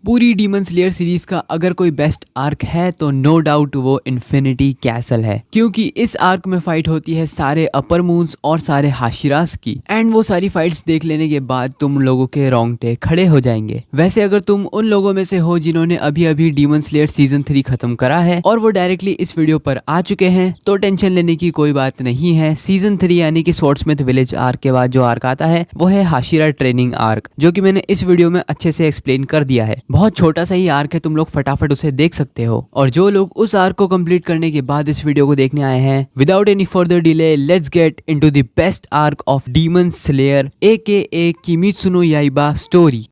पूरी demon slayer series का अगर कोई बेस्ट आर्क है तो नो डाउट वो इन्फिनिटी कैसल है, क्योंकि इस आर्क में फाइट होती है सारे अपर मून्स और सारे हाशिरास की। एंड वो सारी फाइट्स देख लेने के बाद तुम लोगों के रोंगटे खड़े हो जाएंगे। वैसे अगर तुम उन लोगों में से हो जिन्होंने अभी अभी डीमन स्लेयर सीजन 3 खत्म करा है और वो डायरेक्टली इस वीडियो पर आ चुके हैं, तो टेंशन लेने की कोई बात नहीं है। सीजन 3 यानी कि स्वॉर्ड्समिथ विलेज आर्क के बाद जो आर्क आता है वो है हाशिरा ट्रेनिंग आर्क, जो कि मैंने इस वीडियो में अच्छे से एक्सप्लेन कर दिया है। बहुत छोटा सा ही आर्क है, तुम लोग फटाफट उसे देख सकते हो। और जो लोग उस आर्क को कंप्लीट करने के बाद इस वीडियो को देखने आए हैं, without any further delay let's get into the best arc of demon slayer AKA Kimetsu no Yaiba story,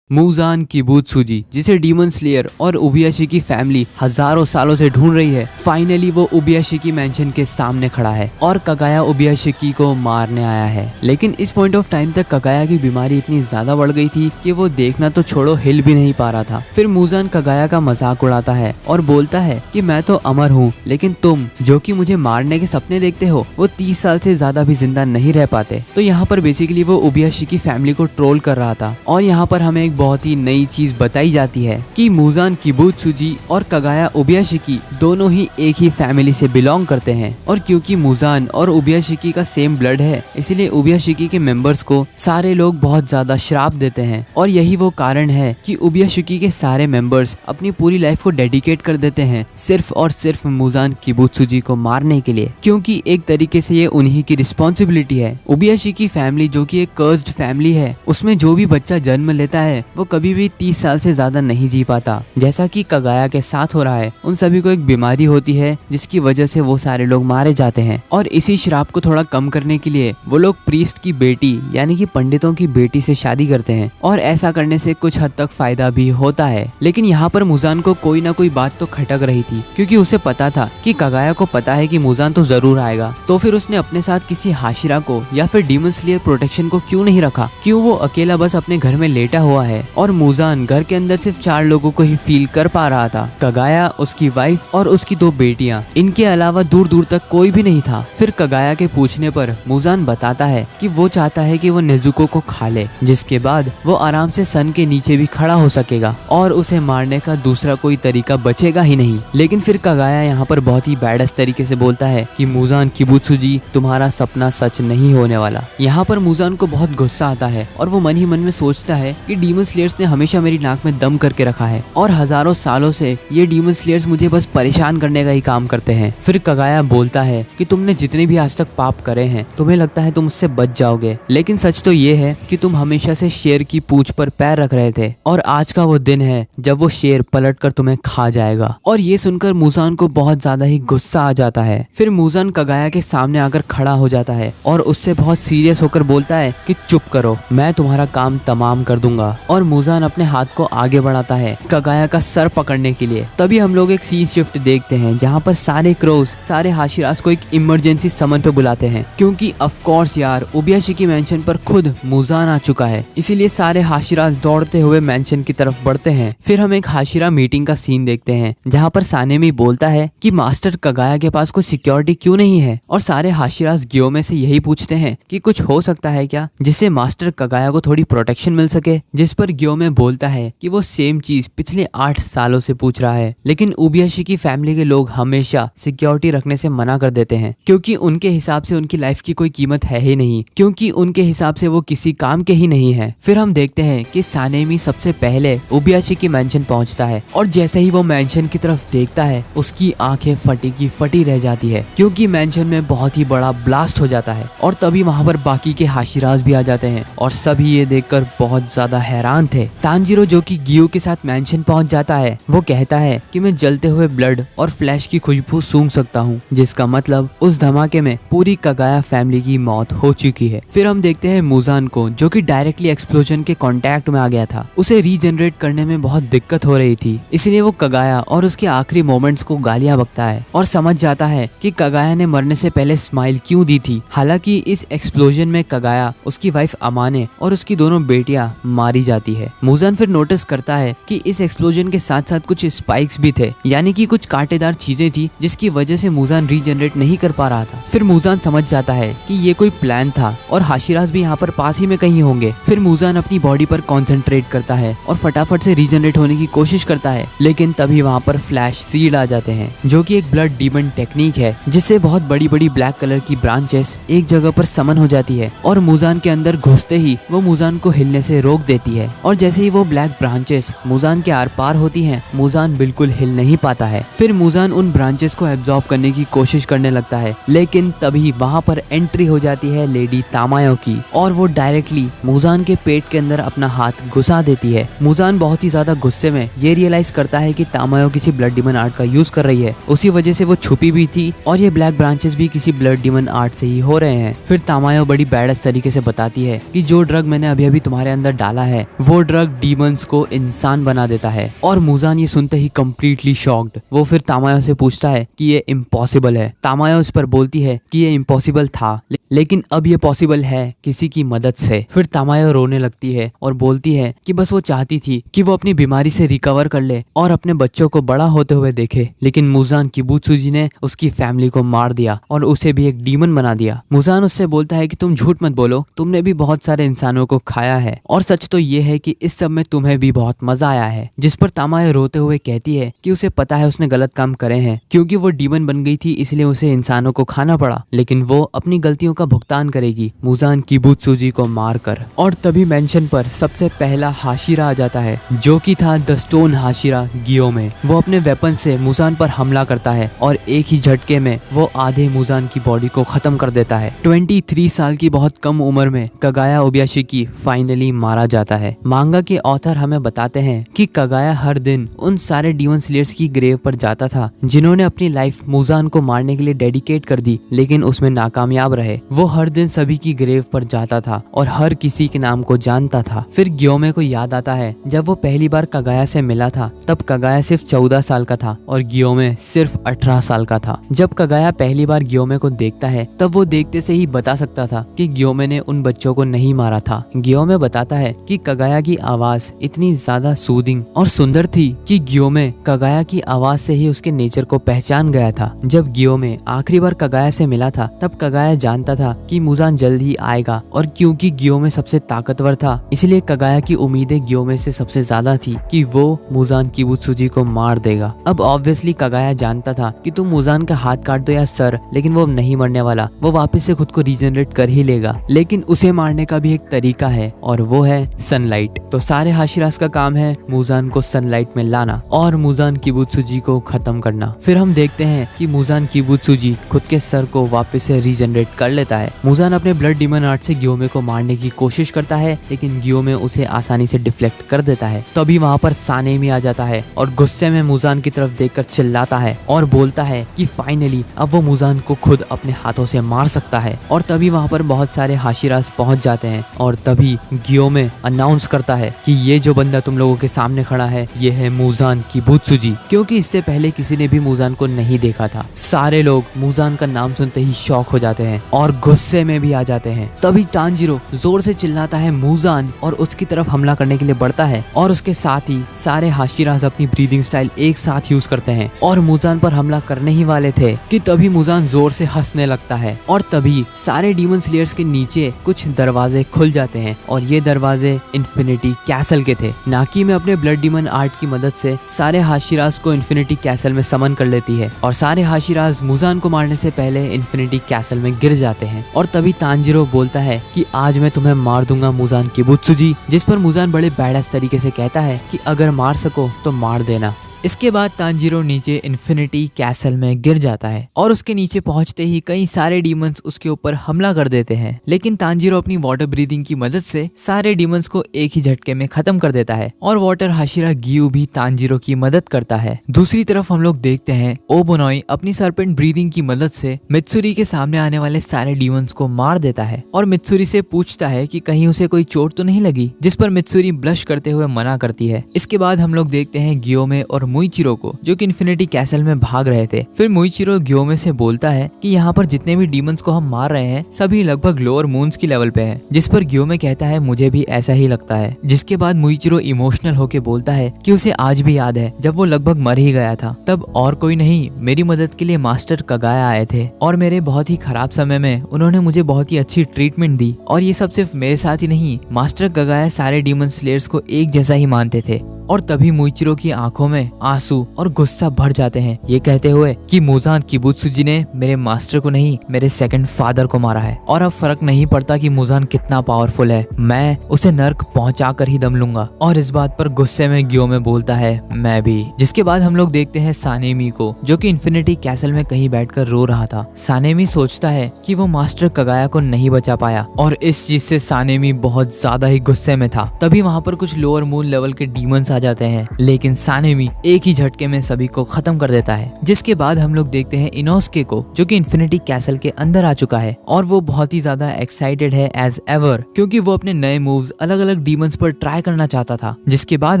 Muzan Kibutsuji, जिसे डीमन स्लेयर और उबियाशी की फैमिली हजारों सालों से ढूंढ रही है। फाइनली वो उबियाशिकी मैंशन के सामने खड़ा है और कगाया उबियाशिकी को मारने आया है। लेकिन इस पॉइंट ऑफ टाइम तक कगाया की बीमारी इतनी ज्यादा बढ़ गई थी कि वो देखना तो छोड़ो हिल भी नहीं पा रहा था। फिर मुजान कगाया का मजाक उड़ाता है और बोलता है कि मैं तो अमर हूँ, लेकिन तुम जो कि मुझे मारने के सपने देखते हो वो 30 साल से ज्यादा भी जिंदा नहीं रह पाते। तो यहाँ पर बेसिकली वो उबियाशिकी फैमिली को ट्रोल कर रहा था। और यहाँ पर हमें एक बहुत ही नई चीज बताई जाती है कि मुजान किबुत्सुजी और कगाया उबियाशिकी दोनों ही एक ही फैमिली से बिलोंग करते हैं। और क्योंकि मुजान और उबियाशिकी का सेम ब्लड है, इसलिए उबियाशिकी के मेंबर्स को सारे लोग बहुत ज्यादा श्राप देते हैं। और यही वो कारण है कि उबियाशिकी के सारे मेंबर्स अपनी पूरी लाइफ को डेडिकेट कर देते हैं सिर्फ और सिर्फ मुजान किबुत्सुजी को मारने के लिए, क्योंकि एक तरीके से ये उन्हीं की रिस्पॉन्सिबिलिटी है। उबियाशिकी फैमिली जो कि एक कर्स्ड फैमिली है, उसमें जो भी बच्चा जन्म लेता है वो कभी भी 30 साल से ज्यादा नहीं जी पाता, जैसा कि कगाया के साथ हो रहा है। उन सभी को एक बीमारी होती है जिसकी वजह से वो सारे लोग मारे जाते हैं। और इसी श्राप को थोड़ा कम करने के लिए वो लोग प्रीस्ट की बेटी यानी कि पंडितों की बेटी से शादी करते हैं, और ऐसा करने से कुछ हद तक फायदा भी होता है। लेकिन यहाँ पर मुजान को कोई ना कोई बात तो खटक रही थी, क्योंकि उसे पता था कि कगाया को पता है कि मुजान तो जरूर आएगा। तो फिर उसने अपने साथ किसी हाशिरा को या फिर डीमन स्लेयर प्रोटेक्शन को क्यों नहीं रखा? क्यों वो अकेला बस अपने घर में लेटा हुआ है और मुजान घर के अंदर सिर्फ 4 लोगों को ही फील कर पा रहा था, कगाया, उसकी वाइफ और उसकी 2 बेटियां। इनके अलावा दूर दूर तक कोई भी नहीं था। फिर कगाया के पूछने पर मुजान बताता है कि वो चाहता है कि वो नेजुको को खा ले, जिसके बाद वो आराम से सन के नीचे भी खड़ा हो सकेगा और उसे मारने का दूसरा कोई तरीका बचेगा ही नहीं। लेकिन फिर कगाया यहाँ पर बहुत ही बैडस तरीके से बोलता है कि मुजान किबुत्सुजी, तुम्हारा सपना सच नहीं होने वाला। यहाँ पर मुजान को बहुत गुस्सा आता है और वो मन ही मन में सोचता है कि डीमन स्लेयर्स ने हमेशा मेरी नाक में दम करके रखा है और हजारों सालों से ये डीमन स्लेयर्स मुझे बस परेशान करने का ही काम करते हैं। फिर कगाया बोलता है कि तुमने जितने भी आज तक पाप करे हैं, तुम्हें लगता है तुम उससे बच जाओगे, लेकिन सच तो ये है कि तुम हमेशा से शेर की पूंछ पर पैर रख रहे थे और आज का वो दिन है जब वो शेर पलट कर तुम्हें खा जाएगा। और ये सुनकर मुजान को बहुत ज्यादा ही गुस्सा आ जाता है। फिर मुजान कगाया के सामने आकर खड़ा हो जाता है और उससे बहुत सीरियस होकर बोलता है कि चुप करो, मैं तुम्हारा काम तमाम कर दूंगा। और मुजान अपने हाथ को आगे बढ़ाता है कगाया का सर पकड़ने के लिए। तभी हम लोग एक सीन शिफ्ट देखते हैं जहाँ पर सारे क्रोज सारे हाशिरास को एक इमरजेंसी समन पे बुलाते हैं, क्योंकि ऑफ कोर्स यार उबियाशिकी मैंशन पर खुद मुजान आ चुका है। इसीलिए सारे हाशिरास दौड़ते हुए मैंशन की तरफ बढ़ते हैं। फिर हम एक हाशिरा मीटिंग का सीन देखते हैं जहाँ पर सानेमी बोलता है कि मास्टर कगाया के पास कोई सिक्योरिटी क्यों नहीं है, और सारे हाशिरास गियो में से यही पूछते हैं कि कुछ हो सकता है क्या जिससे मास्टर कगाया को थोड़ी प्रोटेक्शन मिल सके। जिस पर गियो में बोलता है कि वो सेम चीज पिछले 8 सालों से पूछ रहा है, लेकिन उबियाशिकी फैमिली के लोग हमेशा सिक्योरिटी रखने से मना कर देते हैं, क्योंकि उनके हिसाब से उनकी लाइफ की कोई कीमत है ही नहीं, क्योंकि उनके हिसाब से वो किसी काम के ही नहीं है। फिर हम देखते हैं कि सानेमी सबसे पहले उबियाशिकी मैंशन पहुंचता है और जैसे ही वो मैंशन की तरफ देखता है उसकी आंखें फटी की फटी रह जाती है, क्योंकि मैंशन में बहुत ही बड़ा ब्लास्ट हो जाता है। और तभी वहां पर बाकी के हाशिरास भी आ जाते हैं और सभी ये देखकर बहुत ज्यादा हैरान थे। तांजीरो जो कि गियो के साथ मैंशन पहुंच जाता है, वो कहता है कि मैं जलते हुए ब्लड और फ्लैश की खुशबू सूंघ सकता हूँ, जिसका मतलब उस धमाके में पूरी कगाया फैमिली की मौत हो चुकी है। फिर हम देखते हैं मुजान को, जो कि डायरेक्टली एक्सप्लोजन के कांटेक्ट में आ गया था। उसे रीजनरेट करने में बहुत दिक्कत हो रही थी, इसलिए वो कगाया और उसके आखिरी मोमेंट्स को गालियां बकता है और समझ जाता है कि कगाया ने मरने से पहले स्माइल क्यों दी थी। हालांकि इस एक्सप्लोजन में कगाया, उसकी वाइफ अमाने और उसकी दोनों बेटियां मारी जाती जाती है। मूजान फिर नोटिस करता है कि इस एक्सप्लोजन के साथ साथ कुछ स्पाइक्स भी थे, यानी कि कुछ कांटेदार चीजें थी जिसकी वजह से मूजान रीजनरेट नहीं कर पा रहा था। फिर मूजान समझ जाता है कि ये कोई प्लान था और हाशिरास भी यहाँ पर पास ही में कहीं होंगे। फिर मूजान अपनी बॉडी पर कॉन्सेंट्रेट करता है और फटाफट से रीजनरेट होने की कोशिश करता है, लेकिन तभी वहाँ पर फ्लैश सीड आ जाते हैं, जो कि एक ब्लड डीमन टेक्निक है, जिससे बहुत बड़ी बड़ी ब्लैक कलर की ब्रांचेस एक जगह पर समन हो जाती है और मूजान के अंदर घुसते ही वो मूजान को हिलने से रोक देती है। और जैसे ही वो ब्लैक ब्रांचेस मूजान के आर पार होती हैं, मूजान बिल्कुल हिल नहीं पाता है। फिर मूजान उन ब्रांचेस को एब्जॉर्ब करने की कोशिश करने लगता है, लेकिन तभी वहाँ पर एंट्री हो जाती है लेडी तामायो की और वो डायरेक्टली मूजान के पेट के अंदर अपना हाथ घुसा देती है। मूजान बहुत ही ज्यादा गुस्से में ये रियलाइज करता है कि तामायो किसी ब्लड डीमन आर्ट का यूज कर रही है, उसी वजह से वो छुपी भी थी और ये ब्लैक ब्रांचेस भी किसी ब्लड डीमन आर्ट से ही हो रहे हैं। फिर तामायो बड़ी बैडस तरीके से बताती है कि जो ड्रग मैंने अभी अभी तुम्हारे अंदर डाला है वो ड्रग डीमंस को इंसान बना देता है। और मूजान ये सुनते ही कंप्लीटली शॉक्ड। वो फिर तामायो से पूछता है कि ये इम्पॉसिबल है। तामायो इस पर बोलती है कि ये इम्पॉसिबल था, लेकिन अब ये पॉसिबल है किसी की मदद से। फिर तामायो रोने लगती है और बोलती है कि बस वो चाहती थी कि वो अपनी बीमारी से रिकवर कर ले और अपने बच्चों को बड़ा होते हुए देखे, लेकिन मूजान किबुत्सुजी ने उसकी फैमिली को मार दिया और उसे भी एक डीमन बना दिया। मूजान उससे बोलता है कि तुम झूठ मत बोलो, तुमने भी बहुत सारे इंसानों को खाया है और सच तो ये है कि इस सब में तुम्हें भी बहुत मजा आया है। जिस पर तामायो रोते हुए कहती है कि उसे पता है उसने गलत काम करे हैं, क्योंकि वो डीमन बन गई थी इसलिए उसे इंसानों को खाना पड़ा, लेकिन वो अपनी गलतियों का भुगतान करेगी मूजान किबुत्सुजी को मारकर। और तभी मेंशन पर सबसे पहला हाशिरा आ जाता है, जो कि था द स्टोन हाशिरा गियोमे। वो अपने वेपन से मूजान पर हमला करता है और एक ही झटके में वो आधे मूजान की बॉडी को खत्म कर देता है। 23 साल की बहुत कम उम्र में कगाया ओबयाशिकी फाइनली मारा जाता है। मांगा के ऑथर हमें बताते हैं कि कगाया हर दिन उन सारे डीमन स्लेयर्स की ग्रेव पर जाता था जिन्होंने अपनी लाइफ मूजान को मारने के लिए डेडिकेट कर दी, लेकिन उसमें नाकामयाब रहे। वो हर दिन सभी की ग्रेव पर जाता था और हर किसी के नाम को जानता था। फिर गियोमे को याद आता है जब वो पहली बार कगाया से मिला था तब कगाया सिर्फ 14 साल का था और गियोमे सिर्फ 18 साल का था। जब कगाया पहली बार गियोमे को देखता है तब वो देखते से ही बता सकता था कि गियोमे ने उन बच्चों को नहीं मारा था। गियोमे बताता है कि कगाया की आवाज इतनी ज्यादा सूदिंग और सुंदर थी कि गियोमे कगाया की आवाज से ही उसके नेचर को पहचान गया था। जब गियोमे आखिरी बार कगाया से मिला था तब कगाया जानता था कि मूजान जल्द ही आएगा और क्योंकि गियोमे सबसे ताकतवर था इसलिए कगाया की उम्मीदें गियोमे से सबसे ज्यादा थी कि वो मूजान किबुत्सुजी को मार देगा। अब ऑब्वियसली कगाया जानता था कि तुम मूजान का हाथ काट दो या सर, लेकिन वो नहीं मरने वाला, वो वापस से खुद को रीजनरेट कर ही लेगा, लेकिन उसे मारने का भी एक तरीका है और वो है सनलाइट। तो सारे हाशिरास का काम है मूजान को सनलाइट में लाना और मूजान किबुत्सुजी को खत्म करना। फिर हम देखते हैं कि मूजान किबुत्सुजी खुद के सर को वापस से रीजनरेट कर लेता है। मूजान अपने ब्लड डीमन आर्ट से गियोमे को मारने की कोशिश करता है, लेकिन गियोमे उसे आसानी से डिफ्लेक्ट कर देता है। तभी वहाँ पर सानेमी आ जाता है और गुस्से में मूजान की तरफ देखकर चिल्लाता है और बोलता है कि फाइनली अब वो मूजान को खुद अपने हाथों से मार सकता है। और तभी वहाँ पर बहुत सारे हाशिरास पहुंच जाते हैं और तभी गियोमे अनाउंस करता है कि ये जो बंदा तुम लोगों के सामने खड़ा है ये है मूजान किबुत्सुजी, क्योंकि इससे पहले किसी ने भी मूजान को नहीं देखा था। सारे लोग मूजान का नाम सुनते ही शॉक हो जाते हैं और गुस्से में भी आ जाते हैं। तभी तांजीरो जोर से चिल्लाता है मूजान और उसकी तरफ हमला करने के लिए बढ़ता है और उसके साथ ही सारे हाशिरास अपनी ब्रीदिंग स्टाइल एक साथ यूज करते हैं और मूजान पर हमला करने ही वाले थे कि तभी मूजान जोर से हंसने लगता है और तभी सारे डीमन स्लेयर्स के नीचे कुछ दरवाजे खुल जाते हैं और ये दरवाजे इन्फिनिटी कैसल के थे। नाकी में अपने ब्लड डीमन आर्ट की मदद से सारे हाशिरास को इन्फिनिटी कैसल में समन कर लेती है और सारे हाशिरास मूजान को मारने से पहले इन्फिनिटी कैसल में गिर जाते हैं। और तभी तांजीरो बोलता है कि आज मैं तुम्हें मार दूंगा मूजान किबुत्सुजी, जिस पर मूजान बड़े बैडस तरीके से कहता है कि अगर मार सको तो मार देना। इसके बाद तांजीरो नीचे इन्फिनिटी कैसल में गिर जाता है और उसके नीचे पहुंचते ही कई सारे डीमंस उसके ऊपर हमला कर देते हैं, लेकिन तांजीरो अपनी वाटर ब्रीदिंग की मदद से सारे डीमंस को एक ही झटके में खत्म कर देता है और वाटर हाशिरा गियू भी तांजीरो की मदद करता है। दूसरी तरफ हम लोग देखते हैं ओबोनोई अपनी सर्पेंट ब्रीदिंग की मदद से मित्सुरी के सामने आने वाले सारे डीमंस को मार देता है और मित्सुरी से पूछता है कि कहीं उसे कोई चोट तो नहीं लगी, जिस पर मित्सुरी ब्लश करते हुए मना करती है। इसके बाद हम लोग देखते हैं गियोमे और मुइचिरो को, जो कि इन्फिनिटी कैसल में भाग रहे थे। फिर मुइचिरो ग्योमे से बोलता है कि यहाँ पर जितने भी डीमंस को हम मार रहे हैं सभी लगभग लोअर मून्स की लेवल पे हैं, जिस पर ग्योमे कहता है मुझे भी ऐसा ही लगता है। जिसके बाद मुइचिरो इमोशनल होके बोलता है कि उसे आज भी याद है जब वो लगभग मर ही गया था, तब और कोई नहीं मेरी मदद के लिए मास्टर कगाया आए थे और मेरे बहुत ही खराब समय में उन्होंने मुझे बहुत ही अच्छी ट्रीटमेंट दी। और ये सब सिर्फ मेरे साथ ही नहीं, मास्टर कगाया सारे डीमन स्लेयर्स को एक जैसा ही मानते थे। और तभी मुइचिरो की आंखों में आंसू और गुस्सा भर जाते हैं, ये कहते हुए कि मुजान किबुत्सुजी ने मेरे मास्टर को नहीं मेरे सेकंड फादर को मारा है और अब फर्क नहीं पड़ता कि मुजान कितना पावरफुल है, मैं उसे नर्क पहुंचा कर ही दम लूंगा। और इस बात पर गुस्से में ग्योमे बोलता है मैं भी। जिसके बाद हम लोग देखते हैं सानेमी को, जो कि इन्फिनिटी कैसल में कहीं बैठकर रो रहा था। सानेमी सोचता है कि वो मास्टर कगाया को नहीं बचा पाया और इस चीज से सानेमी बहुत ज्यादा ही गुस्से में था। तभी वहाँ पर कुछ लोअर मून लेवल के डीमंस आ जाते हैं, लेकिन सानेमी एक ही झटके में सभी को खत्म कर देता है। जिसके बाद हम लोग देखते हैं इनोस्के को, जो कि इन्फिनिटी कैसल के अंदर आ चुका है और वो बहुत ही ज्यादा एक्साइटेड है एज एवर, क्योंकि वो अपने नए मूव्स अलग अलग डीमंस पर ट्राई करना चाहता था। जिसके बाद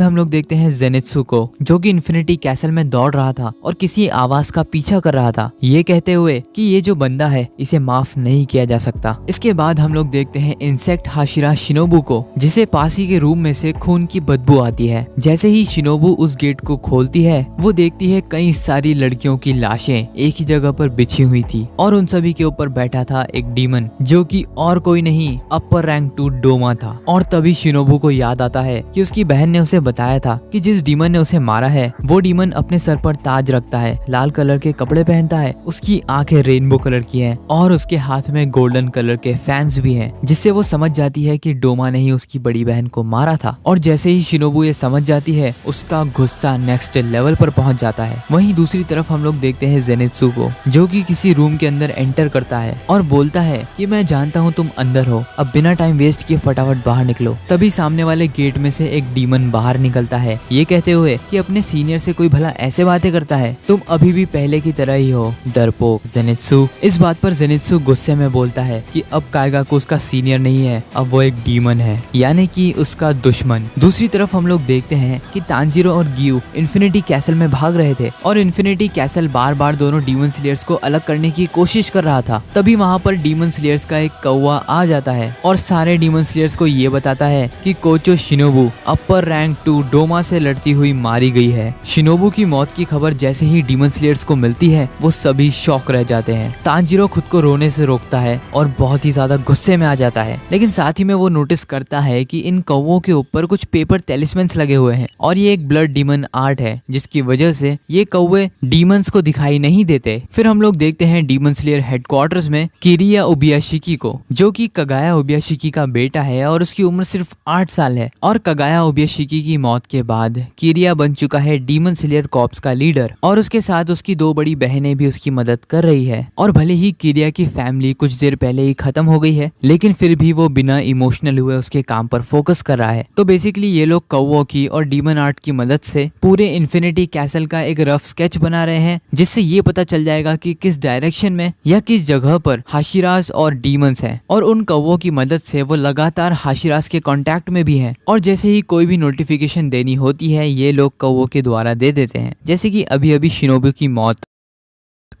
हम लोग देखते हैं जेनित्सु को, जो कि इन्फिनिटी कैसल में दौड़ रहा था और किसी आवाज का पीछा कर रहा था, ये कहते हुए कि ये जो बंदा है इसे माफ नहीं किया जा सकता। इसके बाद हम लोग देखते हैं इंसेक्ट हाशिरा शिनोबू को, जिसे पास ही के रूम में से खून की बदबू आती है। जैसे ही शिनोबू उस गेट को खोलती है, वो देखती है कई सारी लड़कियों की लाशें एक ही जगह पर बिछी हुई थी और उन सभी के ऊपर बैठा था एक डीमन, जो कि और कोई नहीं अपर रैंक 2 डोमा था। और तभी शिनोबू को याद आता है कि उसकी बहन ने उसे बताया था कि जिस डीमन ने उसे मारा है वो डीमन अपने सर पर ताज रखता है, लाल कलर के कपड़े पहनता है, उसकी आंखें रेनबो कलर की हैं और उसके हाथ में गोल्डन कलर के फैंस भी हैं, जिससे वो समझ जाती है कि डोमा ने ही उसकी बड़ी बहन को मारा था। और जैसे ही शिनोबू ये समझ जाती है, उसका गुस्सा नेक्स्ट लेवल पर पहुंच जाता है। वहीं दूसरी तरफ हम लोग देखते हैं जेनित्सु को, जो कि किसी रूम के अंदर एंटर करता है और बोलता है कि मैं जानता हूँ तुम अंदर हो, अब बिना टाइम वेस्ट किए फटाफट बाहर निकलो। तभी सामने वाले गेट में से एक डीमन बाहर निकलता है, ये कहते हुए कि अपने सीनियर से कोई भला ऐसे बातें करता है, तुम अभी भी पहले की तरह ही हो डरपोक जेनित्सु। इस बात पर जेनित्सु गुस्से में बोलता है कि अब काइगाकू उसका सीनियर नहीं है, अब वो एक डीमन है, यानी कि उसका दुश्मन। दूसरी तरफ हम लोग देखते हैं कि तांजीरो और गियू इन्फिनिटी कैसल में भाग रहे थे और इन्फिनिटी कैसल बार बार दोनों डीमन स्लेयर्स को अलग करने की कोशिश कर रहा था। तभी वहाँ पर डीमन स्लेयर्स का एक कौवा आ जाता है और सारे डीमन स्लेयर्स को ये बताता है कि कोचो शिनोबू अपर रैंक 2 डोमा से लड़ती हुई मारी गई है। शिनोबू की मौत की खबर जैसे ही डीमन स्लेयर्स को मिलती है, वो सभी शॉक रह जाते हैं। तांजीरो खुद को रोने से रोकता है और बहुत ही ज्यादा गुस्से में आ जाता है, लेकिन साथ ही में वो नोटिस करता है कि इन कौवों के ऊपर कुछ पेपर टेलिस्मेंस लगे हुए हैं और ये एक ब्लड डीमन आर्ट है, जिसकी वजह से ये कौवे डीमंस को दिखाई नहीं देते। फिर हम लोग देखते हैं डीमन स्लेयर हेडक्वार्टर्स में किरिया ओबियाशिकी को, जो कि कगाया ओबियाशिकी का बेटा है और उसकी उम्र सिर्फ 8 साल है। और कगाया ओबियाशिकी की मौत के बाद किरिया बन चुका है डीमन स्लेयर कॉर्प्स का लीडर और उसके साथ उसकी 2 बड़ी बहनें भी उसकी मदद कर रही है। और भले ही किरिया की फैमिली कुछ देर पहले ही खत्म हो गई है, लेकिन फिर भी वो बिना इमोशनल हुए उसके काम पर फोकस कर रहा है। तो बेसिकली ये लोग कौवों की और डीमन आर्ट की मदद से पूरे इन्फिनिटी कैसल का एक रफ स्केच बना रहे हैं, जिससे ये पता चल जाएगा कि किस डायरेक्शन में या किस जगह पर हाशिरास और डीमंस हैं। और उन कौवों की मदद से वो लगातार हाशिरास के कांटेक्ट में भी हैं और जैसे ही कोई भी नोटिफिकेशन देनी होती है, ये लोग कौवों के द्वारा दे देते हैं। जैसे कि अभी अभी शिनोबू की मौत।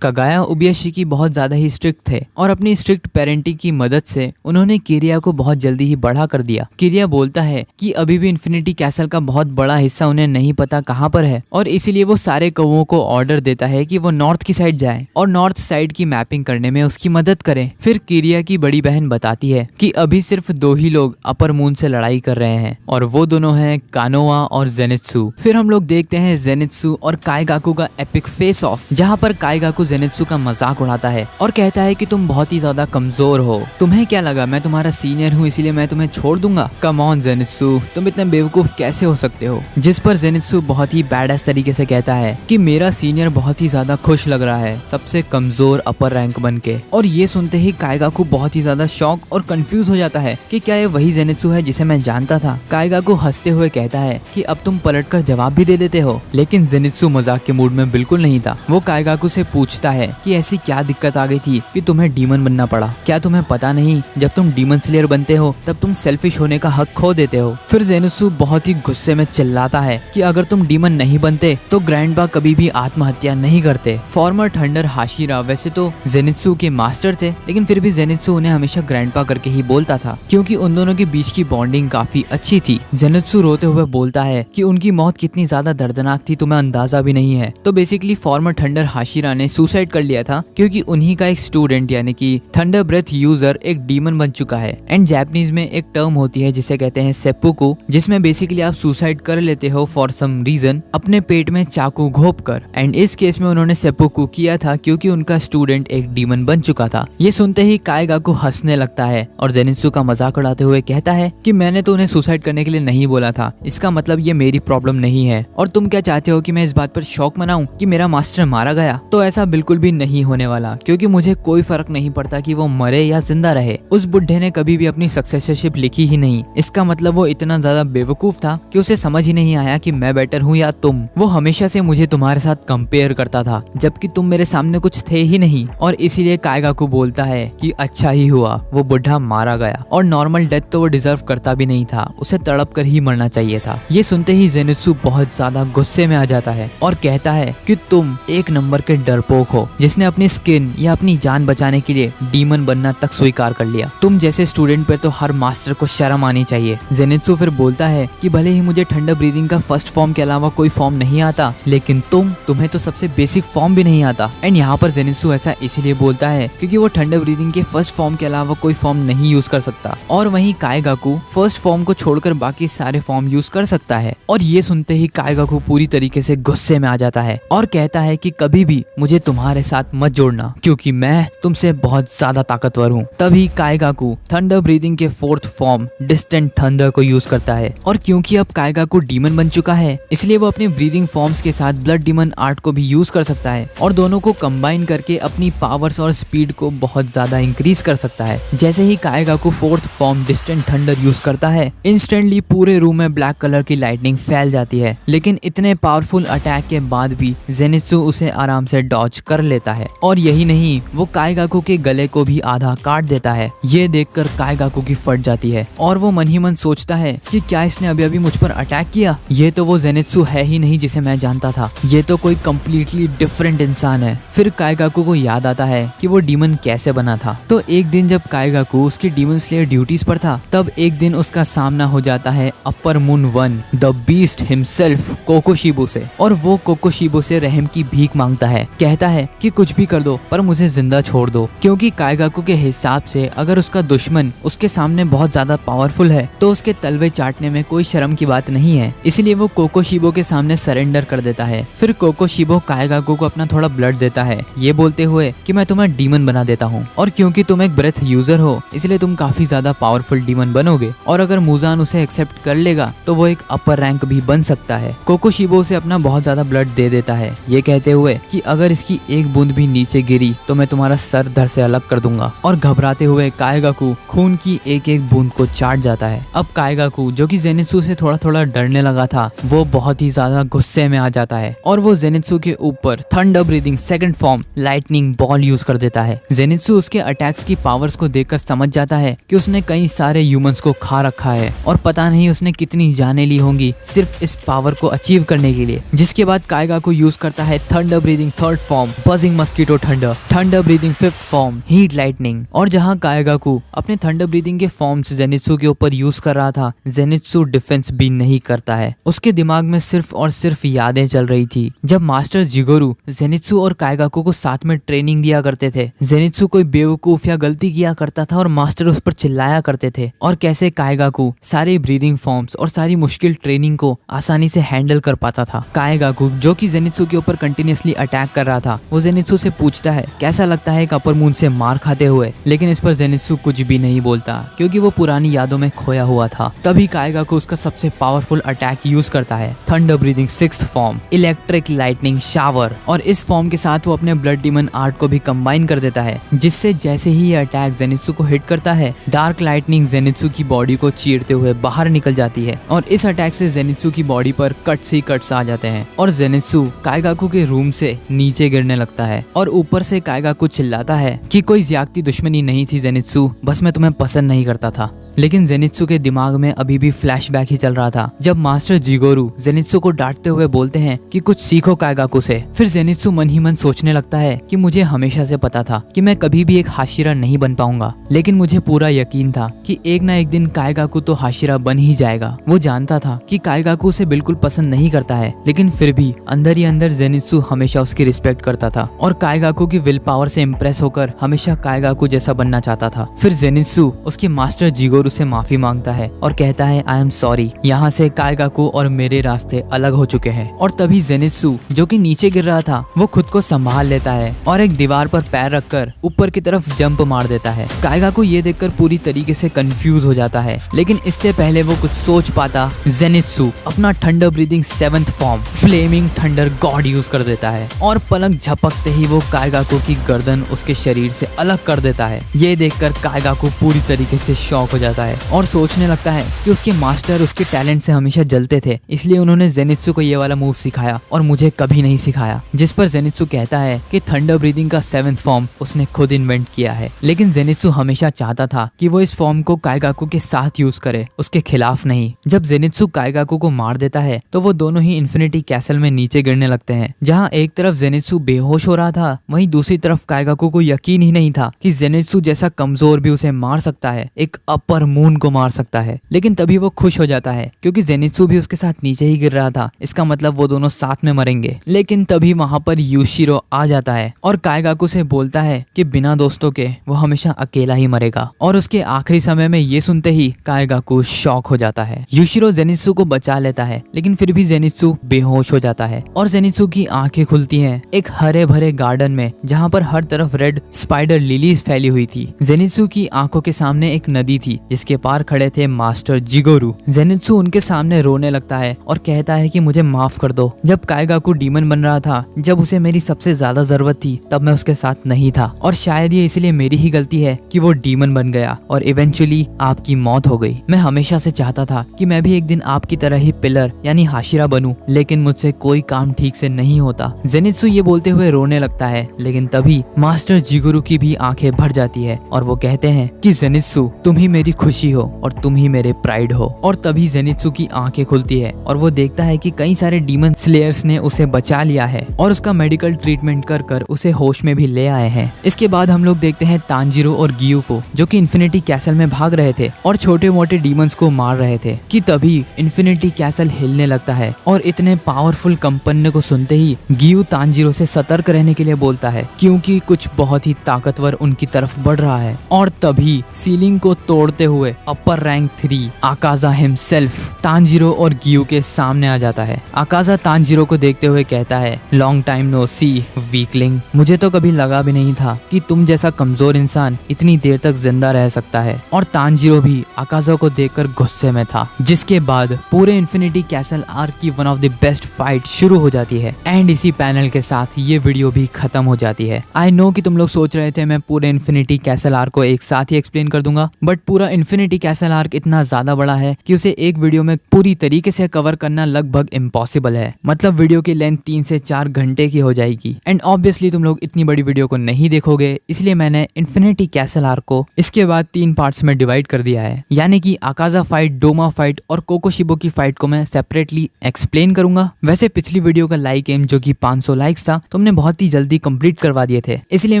कगाया ओबियाशिकी बहुत ज्यादा ही स्ट्रिक्ट थे और अपनी स्ट्रिक्ट पेरेंटिंग की मदद से उन्होंने किरिया को बहुत जल्दी ही बड़ा कर दिया। किरिया बोलता है कि अभी भी इन्फिनिटी कैसल का बहुत बड़ा हिस्सा उन्हें नहीं पता कहाँ पर है और इसीलिए वो सारे कौवों को ऑर्डर देता है कि वो नॉर्थ की साइड जाए और नॉर्थ साइड की मैपिंग करने में उसकी मदद करें। फिर किरिया की बड़ी बहन बताती है कि अभी सिर्फ 2 ही लोग अपर मून से लड़ाई कर रहे हैं और वो दोनों हैं कानोआ और जेनित्सु। फिर हम लोग देखते हैं जेनित्सु और काइगाकू का एपिक फेस ऑफ, जहाँ पर काइगाकू जेनित्सु का मजाक उड़ाता है और कहता है कि तुम बहुत ही ज्यादा कमजोर हो, तुम्हें क्या लगा मैं तुम्हारा सीनियर हूँ इसीलिए मैं तुम्हें छोड़ दूंगा? कम ऑन जेनित्सु, तुम इतने बेवकूफ कैसे हो सकते हो? जिस पर जेनित्सु बहुत ही बैडएस तरीके से कहता है कि मेरा सीनियर बहुत ही ज्यादा खुश लग रहा है सबसे कमजोर अपर रैंक बन के। और ये सुनते ही काइगाकू बहुत ही ज्यादा शॉक और कंफ्यूज हो जाता है कि क्या ये वही जेनित्सु है जिसे मैं जानता था। काइगाकू हंसते हुए कहता है कि अब तुम पलटकर जवाब भी दे देते हो, लेकिन जेनित्सु मजाक के मूड में बिल्कुल नहीं था। वो काइगाकू से पूछता पूछता है कि ऐसी क्या दिक्कत आ गई थी कि तुम्हें डीमन बनना पड़ा। क्या तुम्हें पता नहीं जब तुम डीमन स्लेयर बनते हो तब तुम सेल्फिश होने का हक खो देते हो। फिर जेनित्सु बहुत ही गुस्से में चिल्लाता है कि अगर तुम डीमन नहीं बनते तो ग्रैंडपा कभी भी आत्महत्या नहीं करते। फॉर्मर थंडर हाशिरा वैसे तो जेनित्सु के मास्टर थे, लेकिन फिर भी जेनित्सु उन्हें हमेशा ग्रैंडपा करके ही बोलता था क्योंकि उन दोनों के बीच की बॉन्डिंग काफी अच्छी थी। जेनित्सु रोते हुए बोलता है कि उनकी मौत कितनी ज्यादा दर्दनाक थी तुम्हें अंदाजा भी नहीं है। तो बेसिकली फॉर्मर थंडर हाशिरा ने सुसाइड कर लिया था क्योंकि उन्हीं का एक स्टूडेंट यानी कि थंडर ब्रेथ यूजर एक डीमन बन चुका है। एंड जापानीज में एक टर्म होती है जिसे कहते हैं सेप्पुकु, जिसमें बेसिकली आप सुसाइड कर लेते हो फॉर सम रीजन अपने पेट में चाकू घोंप कर। एंड इस केस में उन्होंने सेप्पुकु किया था क्योंकि उनका स्टूडेंट एक डीमन बन चुका था। ये सुनते ही काएगाकू हंसने लगता है और जेनित्सु का मजाक उड़ाते हुए कहता है कि मैंने तो उन्हें सुसाइड करने के लिए नहीं बोला था, इसका मतलब ये मेरी प्रॉब्लम नहीं है। और तुम क्या चाहते हो कि मैं इस बात पर शौक मनाऊं कि मेरा मास्टर मारा गया? तो ऐसा बिल्कुल भी नहीं होने वाला क्योंकि मुझे कोई फर्क नहीं पड़ता कि वो मरे या जिंदा रहे। उस बुढ़े ने कभी भी अपनी सक्सेसरशिप लिखी ही नहीं। इसका मतलब वो इतना ज्यादा बेवकूफ था कि उसे समझ ही नहीं आया कि मैं बेटर हूँ या तुम। वो हमेशा से मुझे तुम्हारे साथ कंपेयर करता था जबकि तुम मेरे सामने कुछ थे ही नहीं। और इसीलिए काएगाकू बोलता है कि अच्छा ही हुआ वो बुढ़ा मारा गया और नॉर्मल डेथ तो वो डिजर्व करता भी नहीं था, उसे तड़प कर ही मरना चाहिए था। ये सुनते ही जेनित्सु बहुत ज्यादा गुस्से में आ जाता है और कहता है कि तुम एक नंबर के डरपोक हो जिसने अपनी स्किन या अपनी जान बचाने के लिए डीमन बनना तक स्वीकार कर लिया। तुम जैसे स्टूडेंट पे तो हर मास्टर को शर्म आनी चाहिए। जेनित्सु फिर बोलता है कि भले ही मुझे थंडर ब्रीदिंग का फर्स्ट फॉर्म के अलावा कोई फॉर्म नहीं आता, लेकिन तुम्हें तो सबसे बेसिक फॉर्म भी नहीं आता। एंड यहाँ पर जेनित्सु ऐसा इसीलिए बोलता है क्योंकि वो थंडर ब्रीदिंग के फर्स्ट फॉर्म के अलावा कोई फॉर्म नहीं यूज कर सकता और वहीं काएगाकू फर्स्ट फॉर्म को छोड़कर बाकी सारे फॉर्म यूज कर सकता है। और ये सुनते ही काएगाकू पूरी तरीके से गुस्से में आ जाता है और कहता है कि कभी भी मुझे तुम्हारे साथ मत जोड़ना क्योंकि मैं तुमसे बहुत ज्यादा ताकतवर हूँ। तभी काएगाकू थंडर ब्रीदिंग के फोर्थ फॉर्म डिस्टेंट थंडर को यूज करता है और क्योंकि अब काएगाकू डीमन बन चुका है इसलिए वो अपने ब्रीदिंग फॉर्म्स के साथ ब्लड डीमन आर्ट को भी यूज कर सकता है और दोनों को कंबाइन करके अपनी पावर्स और स्पीड को बहुत ज्यादा इंक्रीज कर सकता है। जैसे ही Kaigaku fourth form distant thunder use करता है इंस्टेंटली पूरे रूम में ब्लैक कलर की लाइटनिंग फैल जाती है, लेकिन इतने पावरफुल अटैक के बाद भी जेनित्सु उसे आराम से डॉज कर लेता है। और यही नहीं, वो काएगाकू के गले को भी आधा काट देता है। ये देखकर काएगाकू की फट जाती है और वो मन ही मन सोचता है कि क्या इसने अभी अभी मुझ पर अटैक किया? ये तो वो जेनित्सु है ही नहीं जिसे मैं जानता था, ये तो कोई कम्प्लीटली डिफरेंट इंसान है। फिर काएगाकू को याद आता है कि वो डीमन कैसे बना था। तो एक दिन जब काएगाकू उसकी डीमन स्लेयर ड्यूटीज पर था तब एक दिन उसका सामना हो जाता है upper moon one the beast himself Kokushibo से। और वो कोकोशिबो से रहम की भीख मांगता है, कहता है कि कुछ भी कर दो पर मुझे जिंदा छोड़ दो, क्योंकि काएगाकू के हिसाब से अगर उसका दुश्मन उसके सामने बहुत ज्यादा पावरफुल है तो उसके तलवे चाटने में कोई शर्म की बात नहीं है। इसलिए वो कोकोशिबो के सामने सरेंडर कर देता है। फिर कोकोशिबो काएगाकू को अपना थोड़ा ब्लड देता है, ये बोलते हुए कि मैं तुम्हें डीमन बना देता हूँ और क्योंकि तुम एक ब्रेथ यूजर हो इसलिए तुम काफी ज्यादा पावरफुल डीमन बनोगे और अगर मुजान उसे एक्सेप्ट कर लेगा तो वो एक अपर रैंक भी बन सकता है। कोकोशिबो उसे अपना बहुत ज्यादा ब्लड दे देता है, ये कहते हुए कि अगर इसकी एक बूंद भी नीचे गिरी तो मैं तुम्हारा सर धड़ से अलग कर दूंगा। और घबराते हुए काएगाकू खून की एक एक बूंद को चाट जाता है। अब काएगाकू जो कि जेनित्सु से थोड़ा थोड़ा डरने लगा था वो बहुत ही ज्यादा गुस्से में आ जाता है और वो जेनित्सु के ऊपर thunder breathing second form lightning ball use कर देता है। जेनित्सु उसके अटैक्स की पावर्स को देखकर समझ जाता है कि उसने कई सारे ह्यूमंस को खा रखा है और पता नहीं उसने कितनी जानें ली होंगी सिर्फ इस पावर को अचीव करने के लिए। जिसके बाद काएगाकू यूज करता है thunder breathing third form buzzing mosquito thunder, thunder breathing fifth form heat lightning. और जहां काएगाकू अपने थंडर ब्रीदिंग के फॉर्म्स जेनित्सु के ऊपर यूज कर रहा था, जेनित्सु डिफेंस भी नहीं करता है। उसके दिमाग में सिर्फ और सिर्फ यादें चल रही थी जब मास्टर जिगोरू जेनित्सु और काएगाकू को साथ में ट्रेनिंग दिया करते थे। जेनित्सु कोई बेवकूफ या गलती किया करता था और मास्टर उस पर चिल्लाया करते थे और कैसे काएगाकू सारे ब्रीदिंग फॉर्म्स और सारी मुश्किल ट्रेनिंग को आसानी से हैंडल कर पाता था। काएगाकू जो कि जेनित्सु के ऊपर कंटिन्यूअसली अटैक कर रहा था वो जेनित्सु से पूछता है कैसा लगता है एक अपर मून से मार खाते हुए, लेकिन इस पर जेनित्सु कुछ भी नहीं बोलता क्योंकि वो पुरानी यादों में खोया हुआ था। तभी काएगाकू उसका सबसे पावरफुल अटैक यूज करता है thunder breathing sixth form electric lightning shower. और इस फॉर्म के साथ वो अपने ब्लड डीमन आर्ट को भी कंबाइन कर देता है, जिससे जैसे ही ये अटैक जेनित्सु को हिट करता है डार्क लाइटनिंग जेनित्सु की बॉडी को चीरते हुए बाहर निकल जाती है और इस अटैक से जेनित्सु की बॉडी पर कट्स ही कट्स आ जाते हैं और जेनित्सु काएगाकू के रूम से नीचे गिरने गिरने लगता है और ऊपर से काइगाकू चिल्लाता है कि कोई ज्यादती दुश्मनी नहीं थी जेनित्सु, बस मैं तुम्हें पसंद नहीं करता था। लेकिन जेनित्सु के दिमाग में अभी भी फ्लैशबैक ही चल रहा था जब मास्टर जिगोरू जेनित्सु को डांटते हुए बोलते हैं कि कुछ सीखो काइगाकू से। फिर जेनित्सु मन ही मन सोचने लगता है कि मुझे हमेशा से पता था कि मैं कभी भी एक हाशिरा नहीं बन पाऊंगा, लेकिन मुझे पूरा यकीन था कि एक ना एक दिन काइगाकू तो हाशिरा बन ही जाएगा। वो जानता था कि काइगाकू उसे बिल्कुल पसंद नहीं करता है, लेकिन फिर भी अंदर ही अंदर जेनित्सु हमेशा उसकी रिस्पेक्ट करता था और काइगाकू की विल पावर से इम्प्रेस होकर हमेशा काइगाकू जैसा बनना चाहता था। फिर जेनित्सु उसके मास्टर जिगोरू से माफी मांगता है और कहता है आई एम सॉरी, यहाँ से काइगाकू और मेरे रास्ते अलग हो चुके हैं। और तभी जेनित्सु जो कि नीचे गिर रहा था वो खुद को संभाल लेता है और एक दीवार पर पैर रखकर ऊपर की तरफ जंप मार देता है। काइगाकू ये देखकर पूरी तरीके से कंफ्यूज हो जाता है, लेकिन इससे पहले वो कुछ सोच पाता जेनित्सु अपना thunder breathing 7th form flaming thunder god use कर देता है और पलक झपकते ही वो काइगाकू की गर्दन उसके शरीर से अलग कर देता है। ये देखकर काइगाकू पूरी तरीके से शॉक हो जाता है और सोचने लगता है कि उसके मास्टर उसके टैलेंट से हमेशा जलते थे, इसलिए उन्होंने जेनित्सु को ये वाला मूव सिखाया और मुझे कभी नहीं सिखाया। जिस पर जेनित्सु कहता है कि थंडर ब्रीदिंग का 7th फॉर्म उसने खुद इन्वेंट किया है, लेकिन जेनित्सु हमेशा चाहता था कि वो इस फॉर्म को काइगाकू के साथ यूज करे, उसके खिलाफ नहीं। जब जेनित्सु काइगाकू को मार देता है तो वो दोनों ही इन्फिनिटी कैसल में नीचे गिरने लगते हैं। जहाँ एक तरफ जेनित्सु बेहोश हो रहा था, वहीं दूसरी तरफ काइगाकू को यकीन ही नहीं था कि जेनित्सु जैसा कमजोर भी उसे मार सकता है, एक अपर मून को मार सकता है। लेकिन तभी वो खुश हो जाता है क्योंकि जेनित्सु भी उसके साथ नीचे ही गिर रहा था, इसका मतलब वो दोनों साथ में मरेंगे। लेकिन तभी वहाँ पर यूशिरो आ जाता है और काइगाकू से बोलता है कि बिना दोस्तों के वो हमेशा अकेला ही मरेगा। और उसके आखिरी समय में ये सुनते ही काइगाकू शॉक हो जाता है। यूशिरो जेनित्सु को बचा लेता है, लेकिन फिर भी जेनित्सु बेहोश हो जाता है और जेनित्सु की आंखें खुलती हैं एक हरे भरे गार्डन में जहाँ पर हर तरफ रेड स्पाइडर लिलीज फैली हुई थी। जेनित्सु की आंखों के सामने एक नदी थी जिसके पार खड़े थे मास्टर जिगोरू। जेनित्सु उनके सामने रोने लगता है और कहता है कि मुझे माफ कर दो, जब काइगाकू डीमन बन रहा था, जब उसे मेरी सबसे ज्यादा जरूरत थी, तब मैं उसके साथ नहीं था और शायद ये इसलिए मेरी ही गलती है कि वो डीमन बन गया और इवेंचुअली आपकी मौत हो गई। मैं हमेशा से चाहता था कि मैं भी एक दिन आपकी तरह ही पिलर यानी हाशिरा बनूं, लेकिन मुझसे कोई काम ठीक से नहीं होता। जेनित्सु ये बोलते हुए रोने लगता है, लेकिन तभी मास्टर जिगोरू की भी आंखें भर जाती है और वो कहते हैं कि जेनित्सु तुम ही मेरी खुशी हो और तुम ही मेरे प्राइड हो। और तभी जेनित्सु की आंखें खुलती है और वो देखता है कि कई सारे डीमन स्लेयर्स ने उसे बचा लिया है और उसका मेडिकल ट्रीटमेंट कर कर उसे होश में भी ले आए हैं। इसके बाद हम लोग देखते हैं तांजीरो और गियू को जो कि इन्फिनिटी कैसल में भाग रहे थे और छोटे मोटे डीमंस को मार रहे थे कि तभी इन्फिनिटी कैसल हिलने लगता है और इतने पावरफुल कंपन को सुनते ही गियू तांजीरो से सतर्क रहने के लिए बोलता है क्योंकि कुछ बहुत ही ताकतवर उनकी तरफ बढ़ रहा है। और तभी सीलिंग को तोड़ते हुए अपर रैंक 3 आकाजा हिमसेल्फ तांजीरो और गियू के सामने आ जाता है। आकाजा तांजीरो को देखते हुए कहता है लॉन्ग टाइम नो सी वीकलिंग, मुझे तो कभी लगा भी नहीं था कि तुम जैसा कमजोर इंसान इतनी देर तक जिंदा रह सकता है। और तांजीरो भी आकाजा को देखकर गुस्से में था। जिसके बाद पूरे इन्फिनिटी कैसल आर्क की one of the best fight शुरू हो जाती है एंड इसी पैनल के साथ ये वीडियो भी खत्म हो जाती है। आई नो कि तुम लोग सोच रहे थे मैं पूरे इन्फिनिटी कैसल आर्क को एक साथ ही एक्सप्लेन कर दूंगा, बट पूरा इन्फिनिटी कैसल आर्क इतना ज्यादा बड़ा है कि उसे एक वीडियो में पूरी तरीके से कवर करना लगभग इम्पॉसिबल है। मतलब वीडियो की लेंथ 3 से 4 घंटे की हो जाएगी एंड ऑब्वियसली तुम लोग इतनी बड़ी वीडियो को नहीं देखोगे, इसलिए मैंने इन्फिनिटी कैसल आर्क को इसके बाद 3 पार्ट्स में डिवाइड कर दिया है। यानी कि आकाजा फाइट, डोमा फाइट और कोकोशिबो की फाइट को मैं सेपरेटली एक्सप्लेन करूंगा। वैसे पिछली वीडियो का लाइक एम जो कि 500 लाइक्स था तुमने बहुत ही जल्दी कंप्लीट करवा दिए थे, इसलिए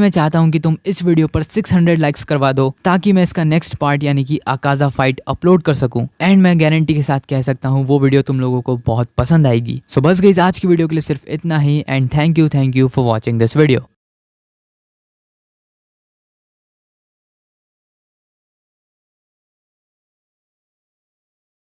मैं चाहता हूं कि तुम इस वीडियो पर 600 लाइक्स करवा दो ताकि मैं इसका नेक्स्ट पार्ट यानी कि आकाजा फाइट अपलोड कर सकूं एंड मैं गारंटी के साथ कह सकता हूं वो वीडियो तुम लोगों को बहुत पसंद आएगी। सो बस गाइस आज की वीडियो के लिए सिर्फ इतना ही and thank you for watching this video.